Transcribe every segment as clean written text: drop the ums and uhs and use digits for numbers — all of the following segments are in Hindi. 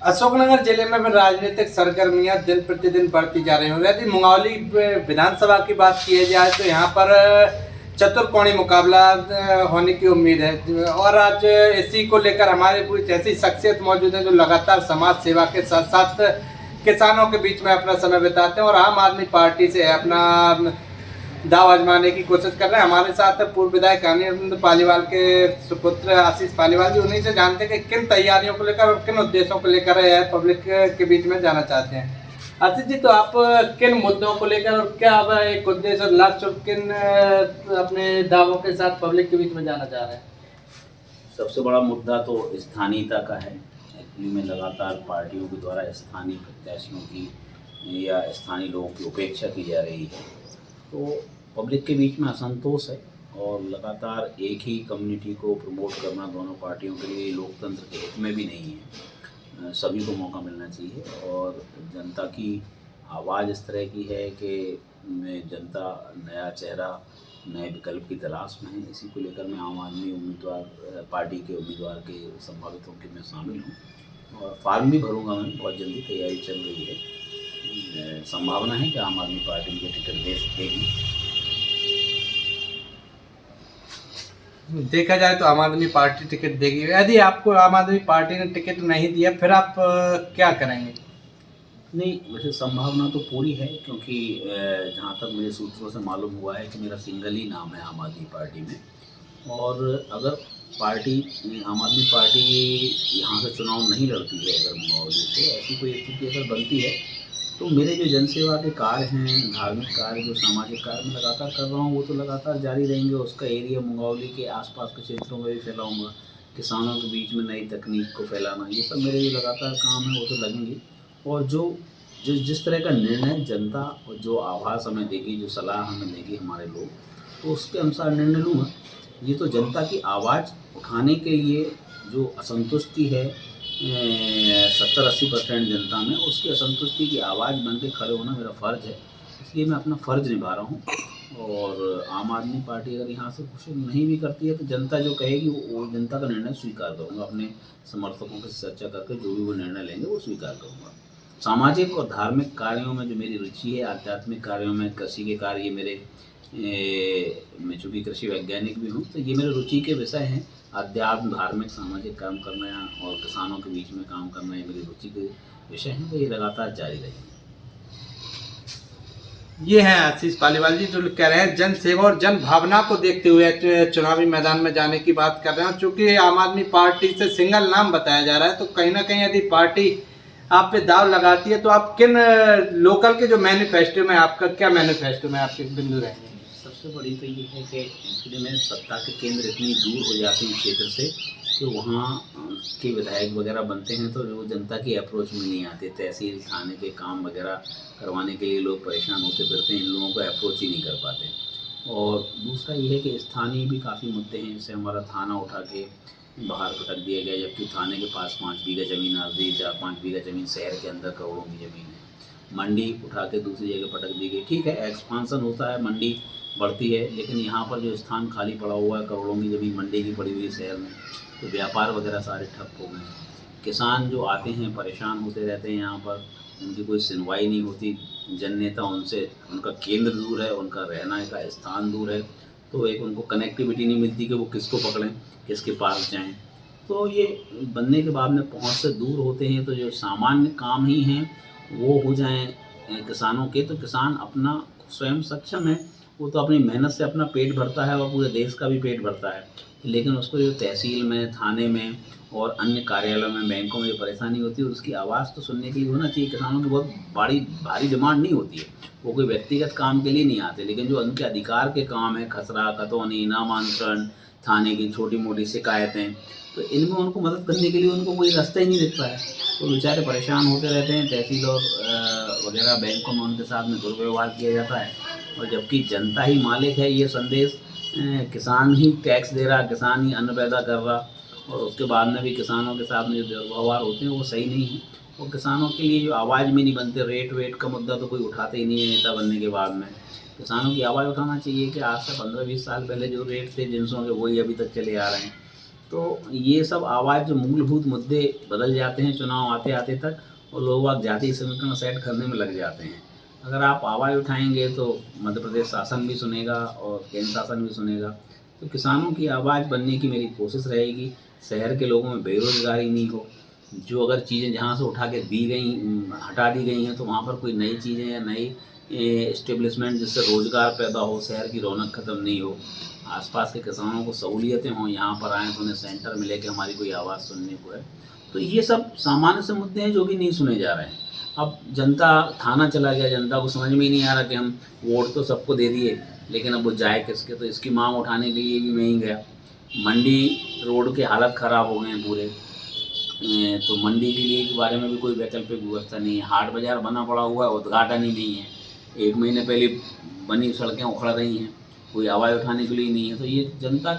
अशोकनगर जिले में राजनीतिक सरगर्मियां दिन प्रतिदिन बढ़ती जा रही हैं। यदि मुंगौली विधानसभा की बात की जाए तो यहाँ पर चतुर्कोणी मुकाबला होने की उम्मीद है और आज इसी को लेकर हमारे कुछ ऐसी शख्सियत मौजूद है जो लगातार समाज सेवा के साथ साथ किसानों के बीच में अपना समय बिताते हैं और आम आदमी पार्टी से अपना दाव आजमाने की कोशिश कर रहे हैं। हमारे साथ पूर्व विधायक अनिल पालीवाल के सुपुत्र आशीष पालीवाल जी, उन्हीं से जानते हैं कि किन तैयारियों को लेकर और किन उद्देश्यों को लेकर पब्लिक के बीच में जाना चाहते हैं। आशीष जी, तो आप किन मुद्दों को लेकर और क्या अब एक उद्देश्य और लक्ष्य किन अपने दावों के साथ पब्लिक के बीच में जाना चाह रहे हैं? सबसे बड़ा मुद्दा तो स्थानीयता का है। एक्चुअली में लगातार पार्टियों के द्वारा स्थानीय प्रत्याशियों की या स्थानीय लोगों की उपेक्षा की जा रही है, तो पब्लिक के बीच में असंतोष है और लगातार एक ही कम्युनिटी को प्रमोट करना दोनों पार्टियों के लिए लोकतंत्र के हित में भी नहीं है। सभी को मौका मिलना चाहिए और जनता की आवाज़ इस तरह की है कि जनता नया चेहरा नए विकल्प की तलाश में है। इसी को लेकर मैं आम आदमी उम्मीदवार पार्टी के उम्मीदवार के संभावितों के मैं शामिल हूँ और फॉर्म भी भरूंगा। मैं बहुत जल्दी तैयारी चल रही है। संभावना है कि आम आदमी पार्टी मुझे टिकट देगी। देखा जाए तो आम आदमी पार्टी टिकट देगी। यदि आपको आम आदमी पार्टी ने टिकट नहीं दिया फिर आप क्या करेंगे? नहीं, वैसे संभावना तो पूरी है क्योंकि जहाँ तक मुझे सूत्रों से मालूम हुआ है कि मेरा सिंगल ही नाम है आम आदमी पार्टी में। और अगर पार्टी आम आदमी पार्टी यहाँ से चुनाव नहीं लड़ती है, अगर मुंगौली से ऐसी कोई स्थिति अगर बनती है, तो मेरे जो जनसेवा के कार्य हैं, धार्मिक कार्य, जो सामाजिक कार्य मैं लगातार कर रहा हूँ, वो तो लगातार जारी रहेंगे। उसका एरिया मुंगौली के आसपास के क्षेत्रों में भी फैलाऊँगा। किसानों के बीच में नई तकनीक को फैलाना, ये सब मेरे जो लगातार काम है वो तो लगेंगे। और जिस तरह का निर्णय जनता और जो आभास हमें देगी, जो सलाह हमें देगी हमारे लोग, तो उसके अनुसार निर्णय लूँगा। ये तो जनता की आवाज़ उठाने के लिए जो असंतुष्टि है 70-80% जनता में, उसकी असंतुष्टि की आवाज़ बन के खड़े होना मेरा फ़र्ज़ है। इसलिए मैं अपना फ़र्ज़ निभा रहा हूँ। और आम आदमी पार्टी अगर यहाँ से कुछ नहीं भी करती है तो जनता जो कहेगी वो जनता का निर्णय स्वीकार करूँगा। अपने समर्थकों के साथ चर्चा करके जो भी वो निर्णय लेंगे वो स्वीकार करूँगा। सामाजिक और धार्मिक कार्यों में जो मेरी रुचि है, आध्यात्मिक कार्यों में, कृषि के कार्य, मेरे मैं चूँकि कृषि वैज्ञानिक भी हूँ, तो ये मेरे रुचि के विषय हैं। अध्यात्म, धार्मिक, सामाजिक काम करना और किसानों के बीच में काम करना, ये मेरी रुचि के विषय हैं, तो ये लगातार जारी रहेंगे। ये हैं आशीष पालीवाल जी, जो कह रहे हैं जन सेवा और जन भावना को देखते हुए चुनावी मैदान में जाने की बात कर रहे हैं। चूँकि आम आदमी पार्टी से सिंगल नाम बताया जा रहा है, तो कहीं ना कहीं यदि पार्टी आप पे दाव लगाती है तो आप किन लोकल के जो मैनिफेस्टो में, आपका क्या मैनिफेस्टो में आपके बिंदु रहेंगे? सबसे बड़ी तो ये है कि एक्चुअली में सत्ता के केंद्र इतनी दूर हो जाते हैं क्षेत्र से कि वहाँ के विधायक वगैरह बनते हैं तो वो जनता की अप्रोच में नहीं आते। तहसील थाने के काम वगैरह करवाने के लिए लोग परेशान होते फिरते हैं, इन लोगों को अप्रोच ही नहीं कर पाते। और दूसरा ये है कि स्थानीय भी काफ़ी मुद्दे हैं। जैसे हमारा थाना उठा के बाहर पटक दिया गया, जबकि थाने के पास 5 बीघा ज़मीन आ रही, 4-5 बीघा ज़मीन शहर के अंदर करोड़ों की ज़मीन है। मंडी उठा के दूसरी जगह पटक दी गई। ठीक है, एक्सपांसन होता है, मंडी बढ़ती है, लेकिन यहाँ पर जो स्थान खाली पड़ा हुआ है, करोड़ों की ज़मीन मंडी की पड़ी हुई है शहर में, तो व्यापार वगैरह सारे ठप हो गए हैं। किसान जो आते हैं परेशान होते रहते हैं, यहाँ पर उनकी कोई सुनवाई नहीं होती। जन नेता उनसे, उनका केंद्र दूर है, उनका रहना का स्थान दूर है, तो एक उनको कनेक्टिविटी नहीं मिलती कि वो किसको पकड़ें, किसके पास जाएं। तो ये बनने के बाद में पहुंच से दूर होते हैं, तो जो सामान्य काम ही हैं वो हो जाएं किसानों के, तो किसान अपना स्वयं सक्षम है, वो तो अपनी मेहनत से अपना पेट भरता है और पूरे देश का भी पेट भरता है। लेकिन उसको जो तहसील में, थाने में और अन्य कार्यालयों में, बैंकों में जो परेशानी होती है, उसकी आवाज़ तो सुनने के लिए होना चाहिए। किसानों की बहुत भारी डिमांड नहीं होती है, वो कोई व्यक्तिगत काम के लिए नहीं आते, लेकिन जो उनके अधिकार के काम है, खसरा, खतौनी, नामांतरण, थाने की छोटी मोटी शिकायतें, तो इनमें उनको मदद करने के लिए उनको कोई रास्ता ही नहीं दिखता है। तो बेचारे परेशान होते रहते हैं। तहसील और वगैरह बैंकों में उनके साथ में दुर्व्यवहार किया जाता है, और जबकि जनता ही मालिक है, ये संदेश किसान ही टैक्स दे रहा, किसान ही अन्न पैदा कर रहा, और उसके बाद में भी किसानों के साथ में जो दुर्व्यवहार होते हैं वो सही नहीं है। और किसानों के लिए जो आवाज़ में नहीं बनते, रेट वेट का मुद्दा तो कोई उठाते ही नहीं है नेता बनने के बाद में। किसानों की आवाज़ उठाना चाहिए कि आज से 15-20 साल पहले जो रेट थे जिनसों के, वही अभी तक चले आ रहे हैं। तो ये सब आवाज़ जो मूलभूत मुद्दे बदल जाते हैं चुनाव आते आते तक, और लोग आप जातीय समीकरण सेट करने में लग जाते हैं। अगर आप आवाज़ उठाएंगे तो मध्य प्रदेश शासन भी सुनेगा और केंद्र शासन भी सुनेगा। तो किसानों की आवाज़ बनने की मेरी कोशिश रहेगी। शहर के लोगों में बेरोजगारी नहीं हो, जो अगर चीज़ें जहाँ से उठा के दी गई हटा दी गई हैं तो वहाँ पर कोई नई चीज़ें या नई इस्टेब्लिशमेंट जिससे रोज़गार पैदा हो, शहर की रौनक ख़त्म नहीं हो, आसपास के किसानों को सहूलियतें हों, यहाँ पर आएँ तो उन्हें सेंटर मिले कि हमारी कोई आवाज़ सुनने को है। तो ये सब सामान्य से मुद्दे हैं जो भी नहीं सुने जा रहे हैं। अब जनता थाना चला गया, जनता को समझ में ही नहीं आ रहा कि हम वोट तो सबको दे दिए, लेकिन अब वो जाए किसके, तो इसकी मांग उठाने के लिए भी मैं ही गया। मंडी रोड के हालत ख़राब हो गए हैं पूरे, तो मंडी के लिए के बारे में भी कोई वैकल्पिक व्यवस्था नहीं है। हाट बाज़ार बना पड़ा हुआ है, उद्घाटन ही नहीं है। 1 महीने पहले बनी सड़कें उखड़ रही हैं, कोई आवाज़ उठाने के लिए नहीं है। तो ये जनता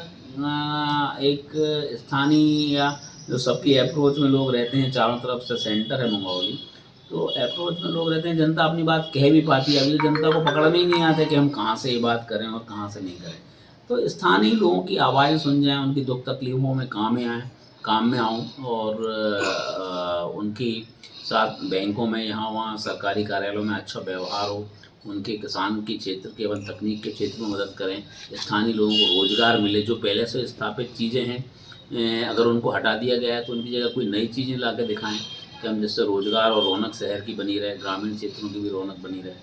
एक स्थानीय या जो सबकी अप्रोच में लोग रहते हैं, चारों तरफ से सेंटर है मंगरौली, तो अप्रोच में लोग रहते हैं, जनता अपनी बात कह भी पाती है। अभी तो जनता को पकड़ में ही नहीं आता कि हम कहाँ से ये बात करें और कहाँ से नहीं करें। तो स्थानीय लोगों की आवाज़ सुन जाएँ, उनकी दुख तकलीफ़ों में काम में आऊँ और उनकी साथ बैंकों में, यहाँ वहाँ सरकारी कार्यालयों में अच्छा व्यवहार हो, उनके किसान के क्षेत्र के एवं तकनीक के क्षेत्र में मदद करें, स्थानीय लोगों को रोज़गार मिले। जो पहले से स्थापित चीज़ें हैं अगर उनको हटा दिया गया है तो उनकी जगह कोई नई चीज़ें ला के दिखाएँ कि हम जिससे रोज़गार और रौनक शहर की बनी रहे, ग्रामीण क्षेत्रों की भी रौनक बनी रहे।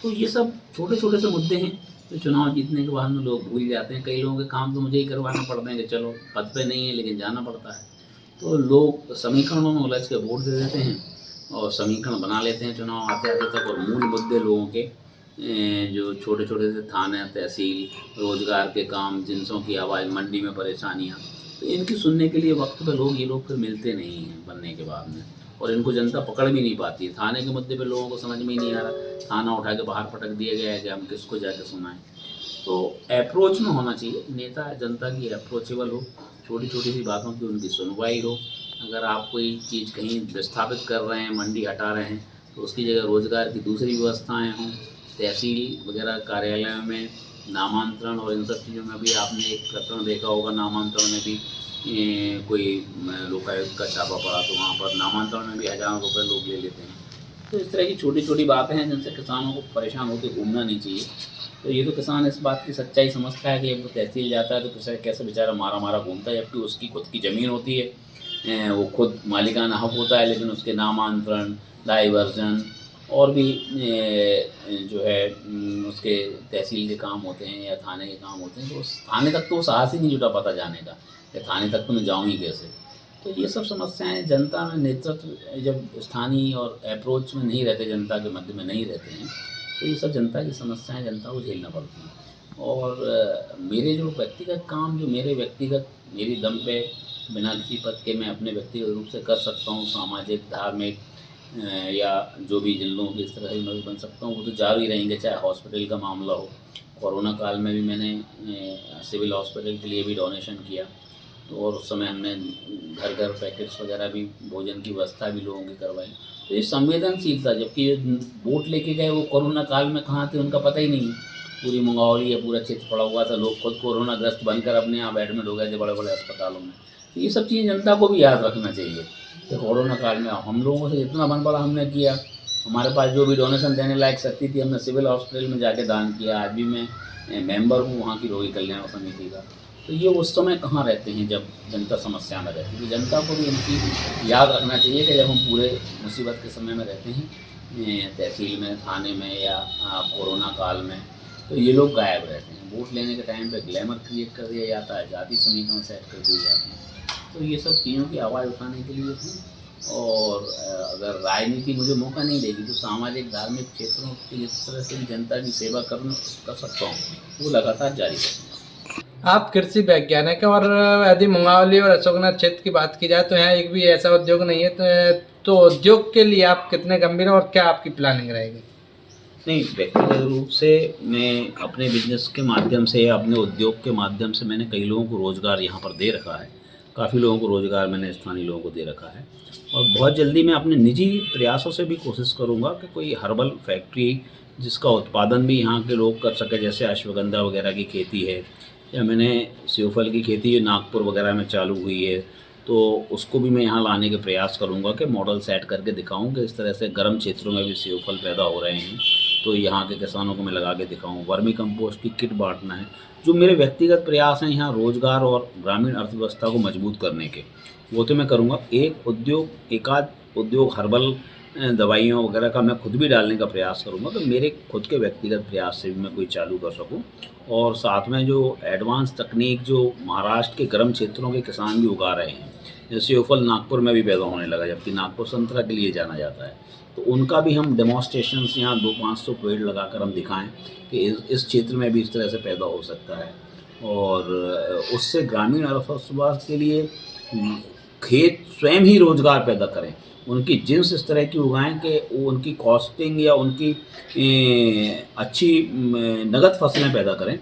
तो ये सब छोटे छोटे से मुद्दे हैं तो चुनाव जीतने के बाद में लोग भूल जाते हैं। कई लोगों के काम तो मुझे ही करवाना पड़ते हैं कि चलो पद पे नहीं है लेकिन जाना पड़ता है। तो लोग समीकरणों में उलझ के वोट दे देते हैं और समीकरण बना लेते हैं चुनाव आते आते तक, और मूल मुद्दे लोगों के जो छोटे छोटे से थाने, तहसील, रोज़गार के काम, जिनसों की आवाज़, मंडी में परेशानियाँ, तो इनकी सुनने के लिए वक्त पे ये लोग फिर मिलते नहीं हैं बनने के बाद में, और इनको जनता पकड़ भी नहीं पाती है। थाने के मुद्दे पे लोगों को समझ में ही नहीं आ रहा, थाना उठा के बाहर पटक दिया गया है कि हम किसको जाके सुनाएं। तो अप्रोच में होना चाहिए, नेता जनता की अप्रोचेबल हो, छोटी छोटी सी बातों की उनकी सुनवाई हो। अगर आप कोई चीज़ कहीं विस्थापित कर रहे हैं, मंडी हटा रहे हैं, तो उसकी जगह रोज़गार की दूसरी व्यवस्थाएँ हों। तहसील वगैरह कार्यालयों में नामांतरण और इन सब चीज़ों में भी आपने एक प्रकरण देखा होगा, नामांतरण में भी कोई लोकायुक्त का छापा पड़ा तो वहाँ पर नामांतरण में भी हज़ारों रुपये लोग ले लेते हैं। तो इस तरह की छोटी छोटी बातें हैं जिनसे किसानों को परेशान होकर घूमना नहीं चाहिए। तो ये तो किसान इस बात की सच्चाई समझता है कि वो तहसील जाता है तो कैसे बेचारा मारा घूमता है, जबकि उसकी खुद की ज़मीन होती है, वो खुद मालिकाना हक होता है, लेकिन उसके नामांतरण, डाइवर्जन और भी जो है उसके तहसील के काम होते हैं या थाने के काम होते हैं। तो उस थाने तक तो वो साहस ही नहीं जुटा पाता जाने का, कि थाने तक तो मैं जाऊँ ही कैसे। तो ये सब समस्याएं जनता में, नेतृत्व जब स्थानीय और अप्रोच में नहीं रहते, जनता के मध्य में नहीं रहते हैं, तो ये सब जनता की समस्याएं जनता को झेलना पड़ती हैं। और मेरे जो व्यक्तिगत काम, जो मेरी दम पे बिना किसी पद के मैं अपने व्यक्तिगत रूप से कर सकता हूँ, सामाजिक, धार्मिक या जो भी जिन लोगों की इस तरह से मदद बन सकता हूँ, वो तो जारी रहेंगे। चाहे हॉस्पिटल का मामला हो, कोरोना काल में भी मैंने सिविल हॉस्पिटल के लिए भी डोनेशन किया, तो और उस समय हमने घर घर पैकेट्स वगैरह भी, भोजन की व्यवस्था भी लोगों की करवाई। तो ये संवेदनशीलता, जबकि वोट लेके गए वो कोरोना काल में कहाँ थे उनका पता ही नहीं है। पूरी मंगरौली या पूरा क्षेत्र पड़ा हुआ था, लोग खुद कोरोना ग्रस्त बनकर अपने यहाँ एडमिट हो गए थे बड़े बड़े अस्पतालों में। तो ये सब चीज़ें जनता को भी याद रखना चाहिए कि कोरोना काल में हम लोगों से जितना बन पड़ा हमने किया। हमारे पास जो भी डोनेशन देने लायक शक्ति थी, हमने सिविल हॉस्पिटल में जाके दान किया। आज भी मैं मेंबर हूँ वहाँ की रोगी कल्याण समिति का। तो ये उस समय कहाँ रहते हैं जब जनता समस्या में रहती है। तो जनता को भी इनकी याद रखना चाहिए कि जब हम पूरे मुसीबत के समय में रहते हैं, तहसील में, थाने में या कोरोना काल में, तो ये लोग गायब रहते हैं। वोट लेने के टाइम पे ग्लैमर क्रिएट कर दिया जाता है, जाति समीकरण सेट कर दिए जाते हैं। तो ये सब चीज़ों की आवाज़ उठाने के लिए हूँ। और अगर राजनीति मुझे मौका नहीं देगी तो सामाजिक, धार्मिक क्षेत्रों की इस तरह से भी जनता की सेवा कर सकता हूँ, वो लगातार जारी रखूँगा। आप कृषि वैज्ञानिक हैं, और यदि मंगरौली और अशोकनगर क्षेत्र की बात की जाए तो यहाँ एक भी ऐसा उद्योग नहीं है, तो उद्योग के लिए आप कितने गंभीर हैं और क्या आपकी प्लानिंग रहेगी? नहीं, व्यक्तिगत रूप से मैं अपने बिजनेस के माध्यम से या अपने उद्योग के माध्यम से मैंने कई लोगों को रोज़गार यहाँ पर दे रखा है। काफ़ी लोगों को रोज़गार मैंने स्थानीय लोगों को दे रखा है, और बहुत जल्दी मैं अपने निजी प्रयासों से भी कोशिश करूँगा कि कोई हर्बल फैक्ट्री जिसका उत्पादन भी यहाँ के लोग कर सके, जैसे अश्वगंधा वगैरह की खेती है या मैंने सेवफल की खेती नागपुर वगैरह में चालू हुई है, तो उसको भी मैं यहाँ लाने के प्रयास करूँगा कि मॉडल सेट करके दिखाऊँ कि इस तरह से गर्म क्षेत्रों में भी सेवफल पैदा हो रहे हैं, तो यहाँ के किसानों को मैं लगा के दिखाऊँ। वर्मी कंपोस्ट की किट बांटना है। जो मेरे व्यक्तिगत प्रयास हैं यहाँ रोज़गार और ग्रामीण अर्थव्यवस्था को मजबूत करने के, वो तो मैं करूँगा। एकाध उद्योग हर्बल दवाइयों वगैरह का मैं खुद भी डालने का प्रयास करूँगा, तो मेरे खुद के व्यक्तिगत प्रयास से भी मैं कोई चालू कर सकूँ। और साथ में जो एडवांस तकनीक जो महाराष्ट्र के गर्म क्षेत्रों के किसान भी उगा रहे हैं, जैसे सेवफल नागपुर में भी पैदा होने लगा, जबकि नागपुर संतरा के लिए जाना जाता है, तो उनका भी हम डेमोन्स्ट्रेशंस यहाँ 200-500 पेड़ लगाकर हम दिखाएं कि इस क्षेत्र में भी इस तरह से पैदा हो सकता है। और उससे ग्रामीण अर्थव्यवस्था के लिए खेत स्वयं ही रोजगार पैदा करें, उनकी जिन्स इस तरह की उगाएं कि वो उनकी कॉस्टिंग या उनकी अच्छी नगद फसलें पैदा करें,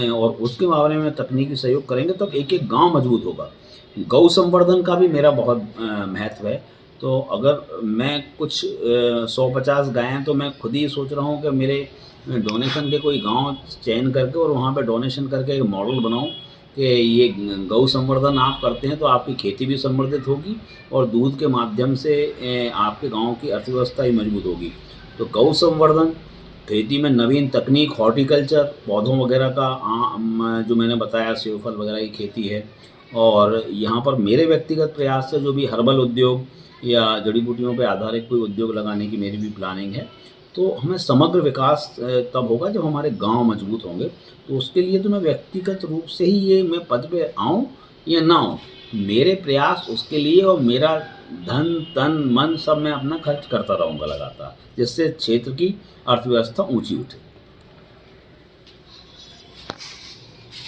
और उसके मामले में तकनीकी सहयोग करेंगे तब एक एक गांव मजबूत होगा। गौ संवर्धन का भी मेरा बहुत महत्व है। तो अगर मैं कुछ 100-50 गायें, तो मैं खुद ही सोच रहा हूँ कि मेरे डोनेशन के कोई गांव चयन करके और वहाँ पे डोनेशन करके एक मॉडल बनाऊँ कि ये गौ संवर्धन आप करते हैं तो आपकी खेती भी संवर्धित होगी और दूध के माध्यम से आपके गांव की अर्थव्यवस्था ही मजबूत होगी। तो गौ संवर्धन, खेती में नवीन तकनीक, हॉर्टिकल्चर, पौधों वगैरह का जो मैंने बताया सेवफल वगैरह की खेती है। और यहाँ पर मेरे व्यक्तिगत प्रयास से जो भी हर्बल उद्योग या जड़ी बूटियों पर आधारित कोई उद्योग लगाने की मेरी भी प्लानिंग है। तो हमें समग्र विकास तब होगा जब हमारे गांव मजबूत होंगे। तो उसके लिए तो मैं व्यक्तिगत रूप से ही ये मैं पद पे आऊँ या ना आऊँ, मेरे प्रयास उसके लिए और मेरा धन तन मन सब मैं अपना खर्च करता रहूँगा लगातार, जिससे क्षेत्र की अर्थव्यवस्था ऊंची उठे।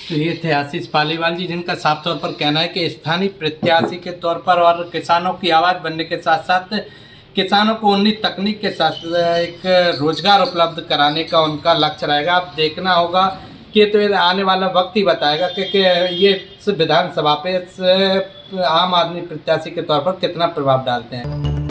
तो ये थे आशीष पालीवाल जी, जिनका साफ तौर पर कहना है कि स्थानीय प्रत्याशी के तौर पर और किसानों की आवाज़ बनने के साथ साथ किसानों को उन्नत तकनीक के साथ एक रोजगार उपलब्ध कराने का उनका लक्ष्य रहेगा। अब देखना होगा कि तो ये आने वाला वक्त ही बताएगा कि ये विधानसभा पे आम आदमी प्रत्याशी के तौर पर कितना प्रभाव डालते हैं।